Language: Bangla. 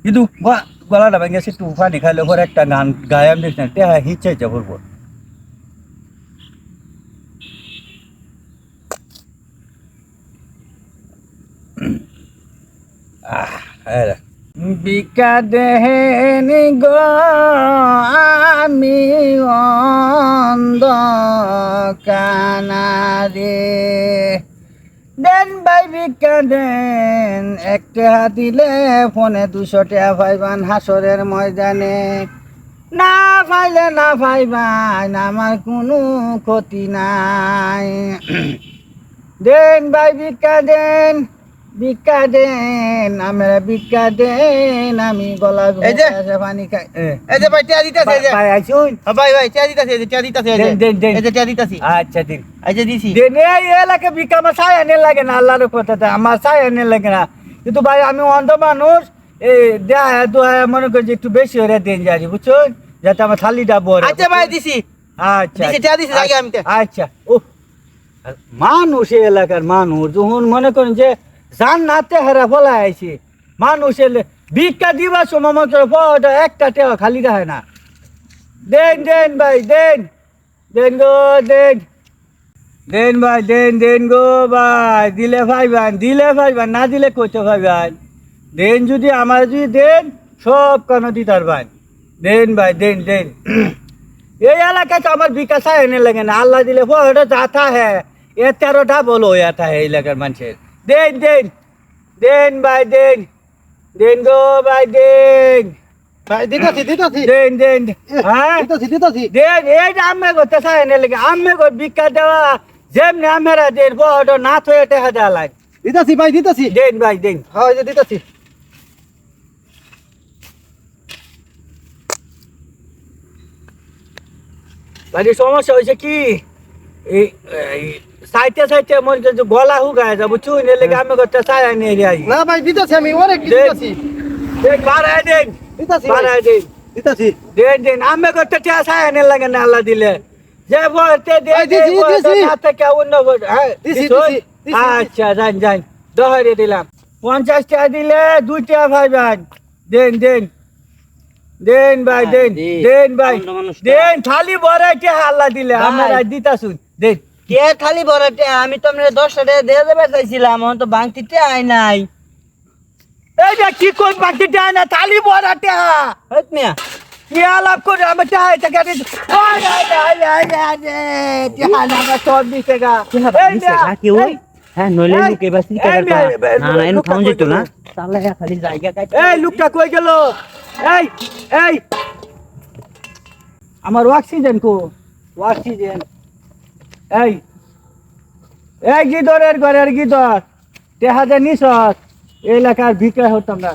কিন্তু গলাটা ভেঙে গেছে, একটু পানি খাইলে পরে একটা গান গায়াম দিচ্ছেন টেহা হিচ্ছে হিচ্ছে পড়বো। বিকা দেহেনি গো আমি অন্ধ কানারে, দেন ভাই ভিক্ষা দেন, একটা দিলে ফোনে 200 টাকা পাইবান হাসরের ময়দানে। না পাইলে না পাইবান, আমার কোনো ক্ষতি নাই। দেন ভাই ভিক্ষা দেন, ভিক্ষা দেন, আমরা ভিক্ষা দেন, আমি গলা পানি খাই। এই যে ভাই টিয়া দিতাছে, এই যে ভাই আইসুন, ভাই ভাই টিয়া দিতাছে, এই যে টিয়া দিতাছে, এই যে দেন দেন এই যে টিয়া দিতাছি, আচ্ছা দিন এই যে দিছি। দেন। এই এলাকা ভিক্ষা আমার ছায় এনে লাগে না, আল্লাহর কথাটা আমার ছায় এনে লাগে না। কিন্তু ভাই আমি অন্ধ মানুষ, এই দেয়া দোয়া মনে করি যে একটু বেশি হয়ে দেন যাই, বুঝছেন, যাতে আমার থালিটা বড়। আচ্ছা ভাই দিছি, আচ্ছা দিছি টিয়া দিছি আগে আমি। আচ্ছা। ও মানুষ এই এলাকার মানুষ যখন মনে করেন যে জান্নাতে হেরা ফলা আইছে, মানুষ এলে ভিক্ষা দিবার সময় মনে করে পড়া একটা টেওয়া খালি রাখে না। দেন দেন ভাই দেন, দেন গো দেন, দেন ভাই দেন, দেন গো ভাই, দিলে ভাইবান, দিলে ভাইবান, না দিলে কইতে ভাইবান। দেন যদি আমার যদি দেন সব কেন দিতার ভাই, দেন ভাই দেন দেন। এই এলাকায় তো আমার বিকাশ এনে লাগে না, আল্লাহ দিলে পড়াটা যাতা হ্যাঁ এ 13টা বলো এটা এই এলাকার মানুষের। দেন দেন, দেন ভাই দেন, দেন গো ভাই দেন, ভাই দিতাছি দিতাছি দেন দেন। হ্যাঁ দিতাছি দিতাছি। দেন, এইটা আমি করতে চাই এনে লাগে, আমি কর ভিক্ষা দেওয়া যেমনি আমরা দেন পড়াটা না তো এটা দেওয়া লাগে। দিতাছি ভাই দিতাছি। দেন ভাই দেন। হ্যাঁ এই যে দিতাছি। বাড়ির সমস্যা হয়েছে কি, এই সাইটে সাইটে মনে করছে গলা হুগায় যাবো, চুই নিলে আমি করতে চাই নিয়ে যাই। না ভাই দিতাছি, আমি অনেক দেন দিতাছি দেন, বাড়ায় দেন, দিতাছি বাড়ায় দেন, দিতাছি। দেন দেন, আমি করতে চাই এনে লাগে না আল্লাহ দিলে যে বলতে দেন, এই দিছি, দিছি। না থেকে অন্য হ্যাঁ দিছি, দিছো? দিছি, দিছি। আচ্ছা যান যান, দহরে দিলাম 50 টাকা দিলে 2 টাকা পাইবেন। দেন দেন, দেন ভাই দেন, দেন ভাই দেন, খালি বড়াইতে আল্লাহ দিলে আমরা দিতাছুন। দেন কে খালি বড়তে আমি তো আমরা 10 টাকা দিয়ে দেবে চাইছিলাম, এখন তো বাংতিতে আই নাই। এই যে কি কোন বাকি দেয় না, খালি বড়াতে হইত মিয়া কি আলাপ করে আমি চাই টাকা দিই। ওই আই আই আই আই টিয়া না সব দিছে গা। এই কেউ এই, হ্যাঁ নইলে এই, লোকে বাসি এই, না না এনে লোকটা খাওয়া যেত কই না। গেল? তাহলে খালি জায়গা কাটে। এই লোকটা কই গেল? এই এই আমার অক্সিজেন কো, অক্সিজেন। এই এই গিদরের ঘরের গিদর টেহা যে নিস, এই এলাকার ভিক্ষা হতাম না।